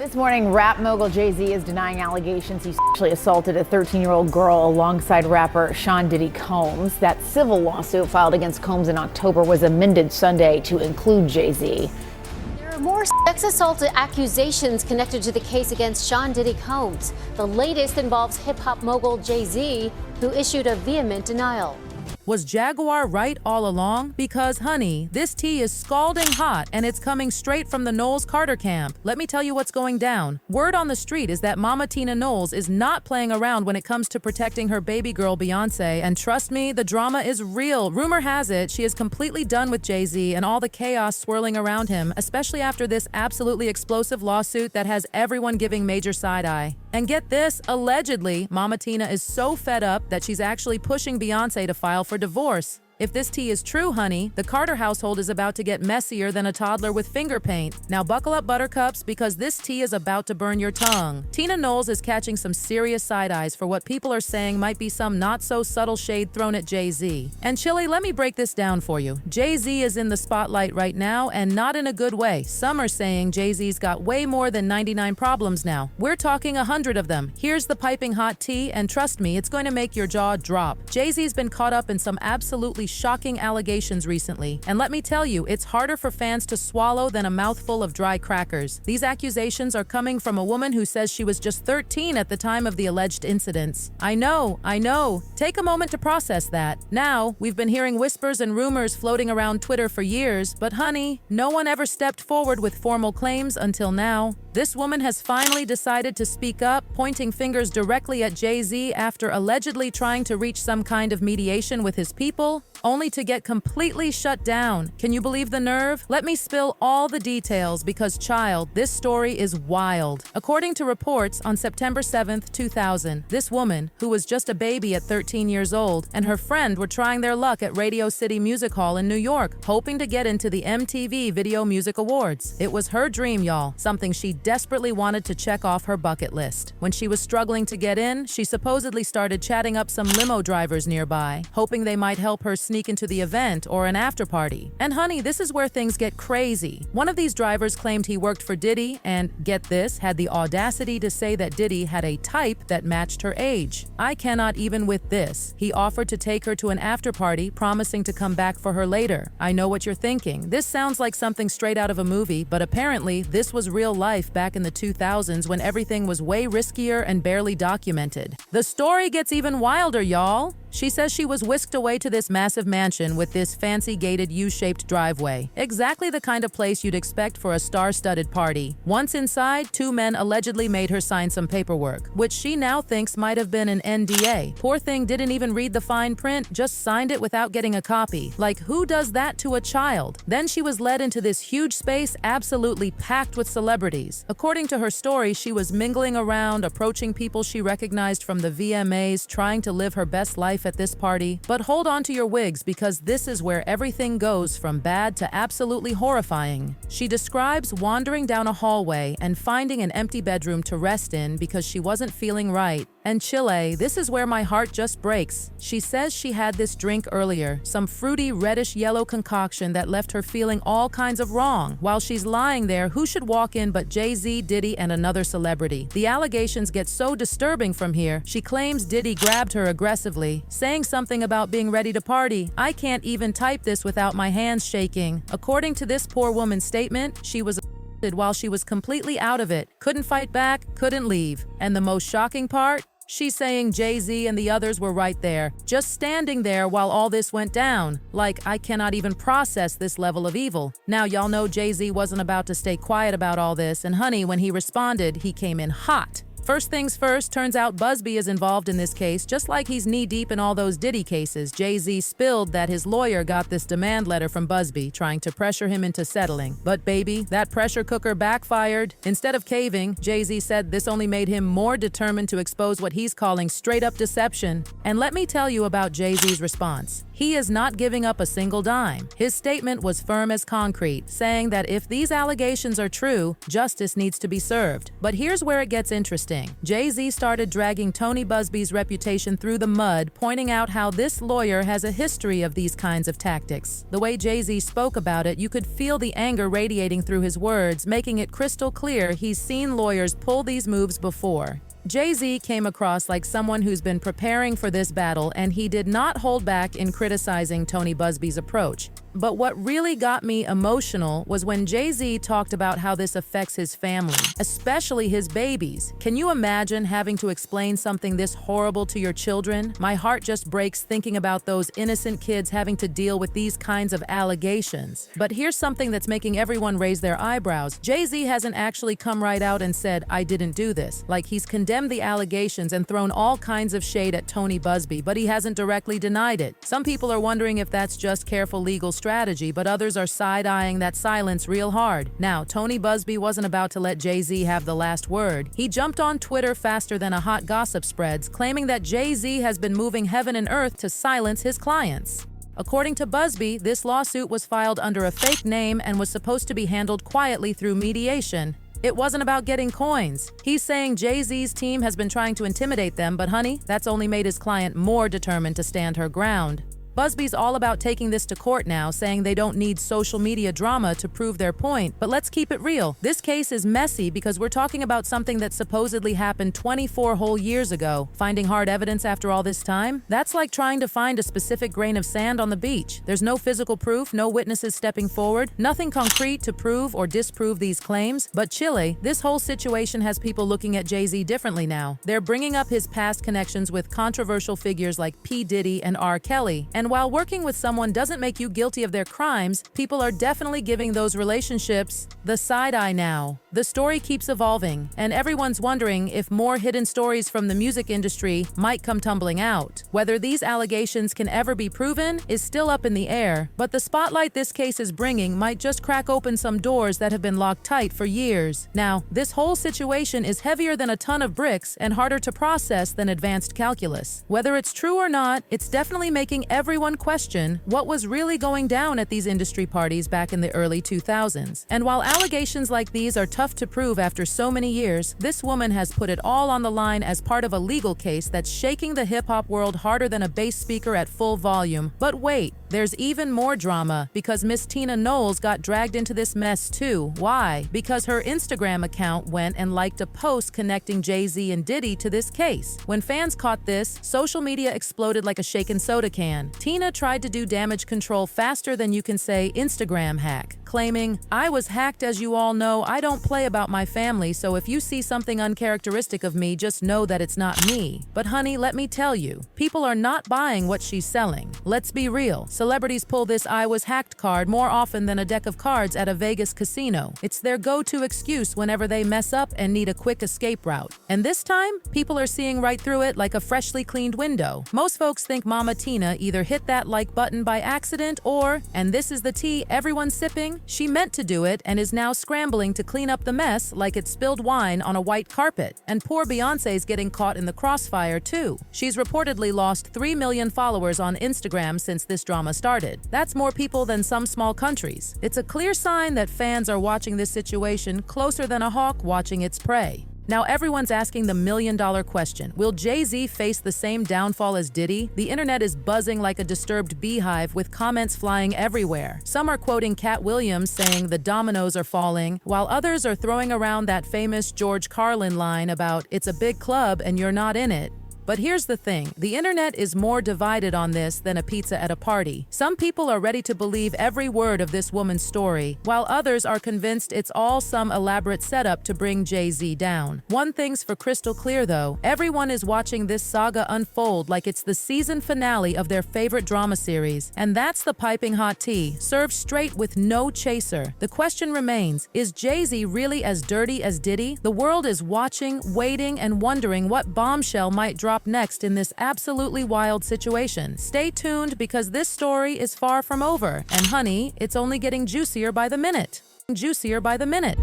This morning, rap mogul Jay-Z is denying allegations he sexually assaulted a 13-year-old girl alongside rapper Sean Diddy Combs. That civil lawsuit filed against Combs in October was amended Sunday to include Jay-Z. There are more sex assault accusations connected to the case against Sean Diddy Combs. The latest involves hip-hop mogul Jay-Z, who issued a vehement denial. Was Jaguar right all along? Because, honey, this tea is scalding hot and it's coming straight from the Knowles-Carter camp. Let me tell you what's going down. Word on the street is that Mama Tina Knowles is not playing around when it comes to protecting her baby girl Beyoncé, and trust me, the drama is real. Rumor has it she is completely done with Jay-Z and all the chaos swirling around him, especially after this absolutely explosive lawsuit that has everyone giving major side-eye. And get this, allegedly, Mama Tina is so fed up that she's actually pushing Beyoncé to file for divorce. If this tea is true, honey, the Carter household is about to get messier than a toddler with finger paint. Now buckle up, buttercups, because this tea is about to burn your tongue. Tina Knowles is catching some serious side eyes for what people are saying might be some not-so-subtle shade thrown at Jay-Z. And Chili, let me break this down for you. Jay-Z is in the spotlight right now, and not in a good way. Some are saying Jay-Z's got way more than 99 problems now. We're talking 100 of them. Here's the piping hot tea, and trust me, it's going to make your jaw drop. Jay-Z's been caught up in some absolutely shocking allegations recently, and let me tell you, it's harder for fans to swallow than a mouthful of dry crackers. These accusations are coming from a woman who says she was just 13 at the time of the alleged incidents. I know. Take a moment to process that. Now, we've been hearing whispers and rumors floating around Twitter for years, but honey, no one ever stepped forward with formal claims until now. This woman has finally decided to speak up, pointing fingers directly at Jay-Z after allegedly trying to reach some kind of mediation with his people, only to get completely shut down. Can you believe the nerve? Let me spill all the details because, child, this story is wild. According to reports, on September 7th, 2000, this woman, who was just a baby at 13 years old, and her friend were trying their luck at Radio City Music Hall in New York, hoping to get into the MTV Video Music Awards. It was her dream, y'all, something she desperately wanted to check off her bucket list. When she was struggling to get in, she supposedly started chatting up some limo drivers nearby, hoping they might help her sneak into the event or an after party. And honey, this is where things get crazy. One of these drivers claimed he worked for Diddy and, get this, had the audacity to say that Diddy had a type that matched her age. I cannot even with this. He offered to take her to an after party, promising to come back for her later. I know what you're thinking. This sounds like something straight out of a movie, but apparently this was real life back in the 2000s when everything was way riskier and barely documented. The story gets even wilder, y'all. She says she was whisked away to this massive mansion with this fancy gated U-shaped driveway. Exactly the kind of place you'd expect for a star-studded party. Once inside, two men allegedly made her sign some paperwork, which she now thinks might have been an NDA. Poor thing didn't even read the fine print, just signed it without getting a copy. Like, who does that to a child? Then she was led into this huge space absolutely packed with celebrities. According to her story, she was mingling around, approaching people she recognized from the VMAs, trying to live her best life at this party. But hold on to your wigs, because this is where everything goes from bad to absolutely horrifying. She describes wandering down a hallway and finding an empty bedroom to rest in because she wasn't feeling right. And Chile, this is where my heart just breaks. She says she had this drink earlier, some fruity reddish-yellow concoction that left her feeling all kinds of wrong. While she's lying there, who should walk in but Jay-Z, Diddy, and another celebrity? The allegations get so disturbing from here. She claims Diddy grabbed her aggressively, saying something about being ready to party. I can't even type this without my hands shaking. According to this poor woman's statement, she was while she was completely out of it, couldn't fight back, couldn't leave. And the most shocking part? She's saying Jay-Z and the others were right there, just standing there while all this went down. Like, I cannot even process this level of evil. Now, y'all know Jay-Z wasn't about to stay quiet about all this, and honey, when he responded, he came in hot. First things first, turns out Busby is involved in this case, just like he's knee-deep in all those Diddy cases. Jay-Z spilled that his lawyer got this demand letter from Busby, trying to pressure him into settling. But baby, that pressure cooker backfired. Instead of caving, Jay-Z said this only made him more determined to expose what he's calling straight-up deception. And let me tell you about Jay-Z's response. he is not giving up a single dime. His statement was firm as concrete, saying that if these allegations are true, justice needs to be served. But here's where it gets interesting. Jay-Z started dragging Tony Busby's reputation through the mud, pointing out how this lawyer has a history of these kinds of tactics. The way Jay-Z spoke about it, you could feel the anger radiating through his words, making it crystal clear he's seen lawyers pull these moves before. Jay-Z came across like someone who's been preparing for this battle, and he did not hold back in criticizing Tony Busby's approach. But what really got me emotional was when Jay-Z talked about how this affects his family, especially his babies. Can you imagine having to explain something this horrible to your children? My heart just breaks thinking about those innocent kids having to deal with these kinds of allegations. But here's something that's making everyone raise their eyebrows. Jay-Z hasn't actually come right out and said, "I didn't do this." Like, he's condemned the allegations and thrown all kinds of shade at Tony Busby, but he hasn't directly denied it. Some people are wondering if that's just careful legal strategy, but others are side-eyeing that silence real hard. Now, Tony Busby wasn't about to let Jay-Z have the last word. He jumped on Twitter faster than a hot gossip spreads, claiming that Jay-Z has been moving heaven and earth to silence his clients. According to Busby, this lawsuit was filed under a fake name and was supposed to be handled quietly through mediation. It wasn't about getting coins. He's saying Jay-Z's team has been trying to intimidate them, but honey, that's only made his client more determined to stand her ground. Busby's all about taking this to court now, saying they don't need social media drama to prove their point. But let's keep it real. This case is messy because we're talking about something that supposedly happened 24 whole years ago. Finding hard evidence after all this time? That's like trying to find a specific grain of sand on the beach. There's no physical proof, no witnesses stepping forward, nothing concrete to prove or disprove these claims. But Chile, this whole situation has people looking at Jay-Z differently now. They're bringing up his past connections with controversial figures like P. Diddy and R. Kelly. And while working with someone doesn't make you guilty of their crimes, people are definitely giving those relationships the side eye now. The story keeps evolving, and everyone's wondering if more hidden stories from the music industry might come tumbling out. Whether these allegations can ever be proven is still up in the air, but the spotlight this case is bringing might just crack open some doors that have been locked tight for years. Now, this whole situation is heavier than a ton of bricks and harder to process than advanced calculus. Whether it's true or not, it's definitely making everyone question what was really going down at these industry parties back in the early 2000s. And while allegations like these are tough to prove after so many years, this woman has put it all on the line as part of a legal case that's shaking the hip-hop world harder than a bass speaker at full volume. But wait, there's even more drama, because Miss Tina Knowles got dragged into this mess too. Why? Because her Instagram account went and liked a post connecting Jay-Z and Diddy to this case. When fans caught this, social media exploded like a shaken soda can. Tina tried to do damage control faster than you can say Instagram hack, claiming, "I was hacked. As you all know, I don't play about my family, so if you see something uncharacteristic of me, just know that it's not me." But honey, let me tell you, people are not buying what she's selling. Let's be real. Celebrities pull this "I was hacked" card more often than a deck of cards at a Vegas casino. It's their go-to excuse whenever they mess up and need a quick escape route. And this time, people are seeing right through it like a freshly cleaned window. Most folks think Mama Tina either hit that like button by accident or, and this is the tea everyone's sipping, she meant to do it and is now scrambling to clean up the mess like it's spilled wine on a white carpet. And poor Beyoncé's getting caught in the crossfire too. She's reportedly lost 3 million followers on Instagram since this drama started. That's more people than some small countries. It's a clear sign that fans are watching this situation closer than a hawk watching its prey. Now everyone's asking the million-dollar question. Will Jay-Z face the same downfall as Diddy? The internet is buzzing like a disturbed beehive with comments flying everywhere. Some are quoting Cat Williams saying the dominoes are falling, while others are throwing around that famous George Carlin line about "it's a big club and you're not in it." But here's the thing, the internet is more divided on this than a pizza at a party. Some people are ready to believe every word of this woman's story, while others are convinced it's all some elaborate setup to bring Jay-Z down. One thing's for crystal clear though, everyone is watching this saga unfold like it's the season finale of their favorite drama series. And that's the piping hot tea, served straight with no chaser. The question remains, is Jay-Z really as dirty as Diddy? The world is watching, waiting, and wondering what bombshell might drop next in this absolutely wild situation. Stay tuned because this story is far from over. And honey, it's only getting juicier by the minute. Juicier by the minute.